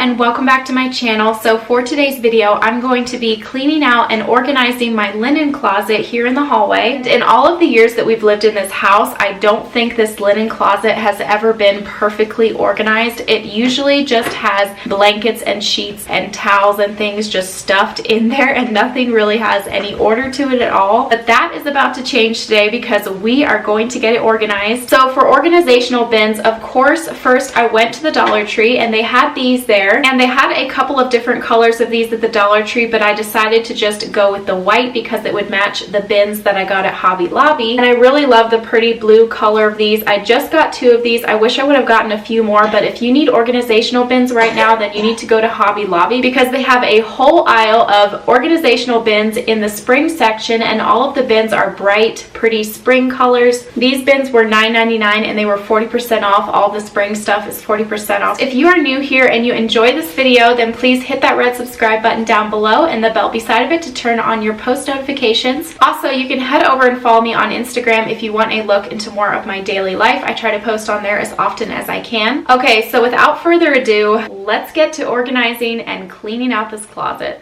and welcome back to my channel. So for today's video, I'm going to be cleaning out and organizing my linen closet here in the hallway. In all of the years that we've lived in this house, I don't think this linen closet has ever been perfectly organized. It usually just has blankets and sheets and towels and things just stuffed in there, and nothing really has any order to it at all. But that is about to change today because we are going to get it organized. So for organizational bins, of course, first I went to the Dollar Tree and they had these there, and they had a couple of different colors of these at the Dollar Tree, but I decided to just go with the white because it would match the bins that I got at Hobby Lobby. And I really love the pretty blue color of these. I just got 2 of these. I wish I would have gotten a few more, but if you need organizational bins right now, then you need to go to Hobby Lobby because they have a whole aisle of organizational bins in the spring section, and all of the bins are bright, pretty spring colors. These bins were $9.99 and they were 40% off. All the spring stuff is 40% off. If you are new here and you enjoy this video, then please hit that red subscribe button down below and the bell beside of it to turn on your post notifications. Also, you can head over and follow me on Instagram if you want a look into more of my daily life. I try to post on there as often as I can. Okay, so without further ado, let's get to organizing and cleaning out this closet.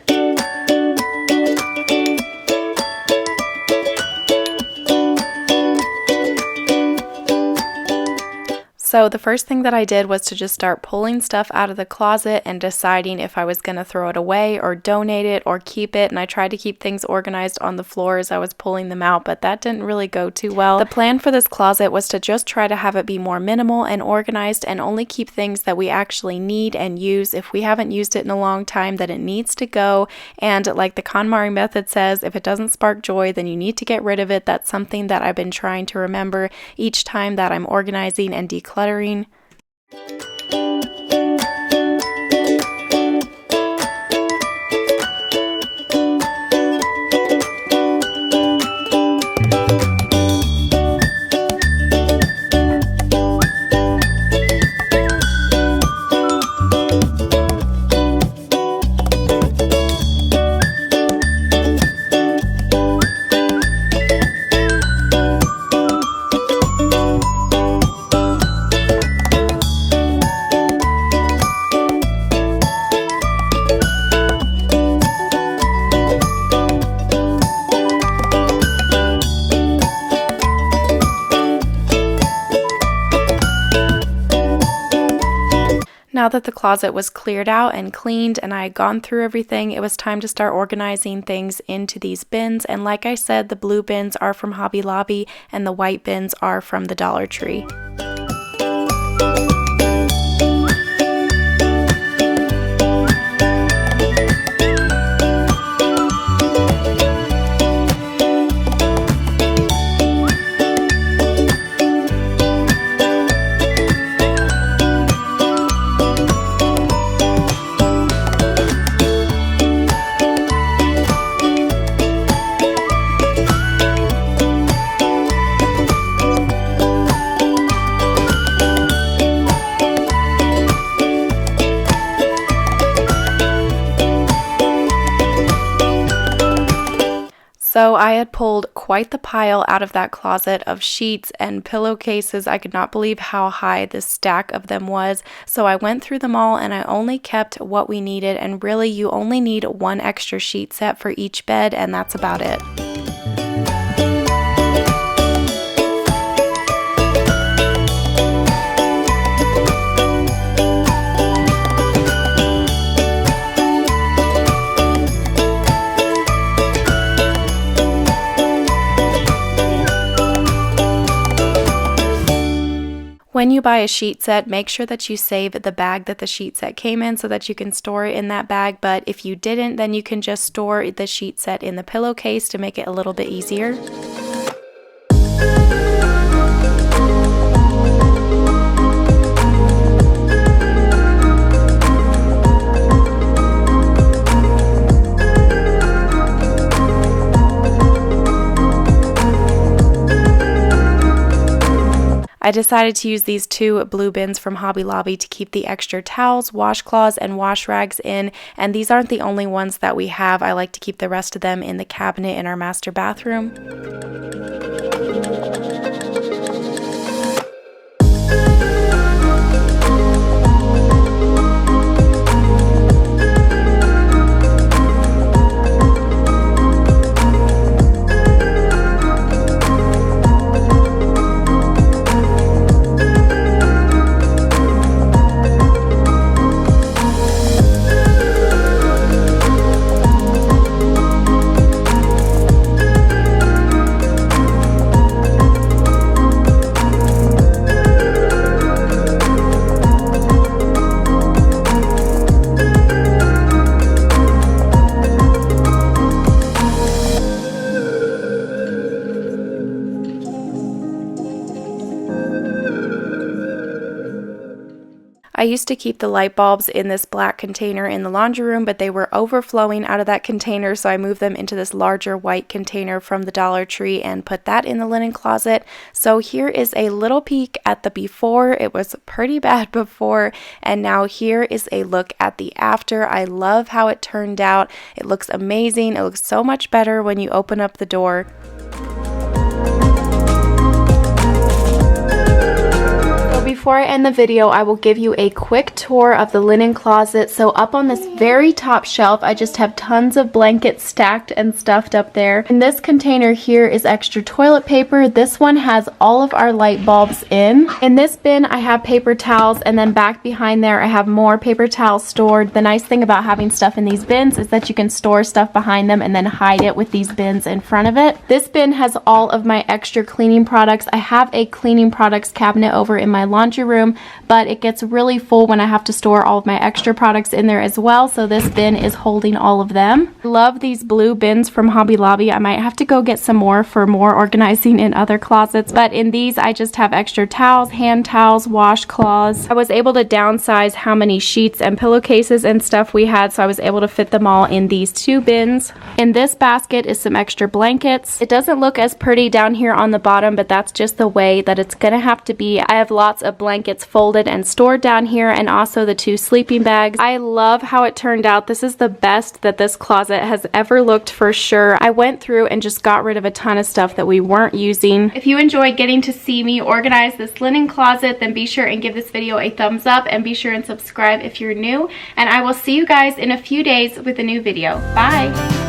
So the first thing that I did was to just start pulling stuff out of the closet and deciding if I was going to throw it away or donate it or keep it. And I tried to keep things organized on the floor as I was pulling them out, but that didn't really go too well. The plan for this closet was to just try to have it be more minimal and organized and only keep things that we actually need and use. If we haven't used it in a long time, then it needs to go. And like the Konmari method says, if it doesn't spark joy, then you need to get rid of it. That's something that I've been trying to remember each time that I'm organizing and decluttering. Now that the closet was cleared out and cleaned and I had gone through everything, it was time to start organizing things into these bins. And like I said, the blue bins are from Hobby Lobby and the white bins are from the Dollar Tree. So I had pulled quite the pile out of that closet of sheets and pillowcases. I could not believe how high this stack of them was. So I went through them all and I only kept what we needed, and really you only need 1 extra sheet set for each bed, and that's about it. When you buy a sheet set, make sure that you save the bag that the sheet set came in so that you can store it in that bag. But if you didn't, then you can just store the sheet set in the pillowcase to make it a little bit easier. I decided to use these 2 blue bins from Hobby Lobby to keep the extra towels, washcloths, and wash rags in, and these aren't the only ones that we have. I like to keep the rest of them in the cabinet in our master bathroom. I used to keep the light bulbs in this black container in the laundry room, but they were overflowing out of that container, so I moved them into this larger white container from the Dollar Tree and put that in the linen closet. So here is a little peek at the before. It was pretty bad before, and now here is a look at the after. I love how it turned out. It looks amazing. It looks so much better when you open up the door. Before I end the video, I will give you a quick tour of the linen closet. So up on this very top shelf, I just have tons of blankets stacked and stuffed up there. In this container here is extra toilet paper. This one has all of our light bulbs in. In this bin, I have paper towels, and then back behind there, I have more paper towels stored. The nice thing about having stuff in these bins is that you can store stuff behind them and then hide it with these bins in front of it. This bin has all of my extra cleaning products. I have a cleaning products cabinet over in my laundry room, but it gets really full when I have to store all of my extra products in there as well, so this bin is holding all of them. I love these blue bins from Hobby Lobby. I might have to go get some more for more organizing in other closets, but in these I just have extra towels, hand towels, washcloths. I was able to downsize how many sheets and pillowcases and stuff we had, so I was able to fit them all in these two bins. In this basket is some extra blankets. It doesn't look as pretty down here on the bottom, but that's just the way that it's gonna have to be. I have lots of blankets folded and stored down here, and also the two sleeping bags. I love how it turned out. This is the best that this closet has ever looked for sure. I went through and just got rid of a ton of stuff that we weren't using. If you enjoyed getting to see me organize this linen closet, then be sure and give this video a thumbs up, and be sure and subscribe if you're new, and I will see you guys in a few days with a new video. Bye!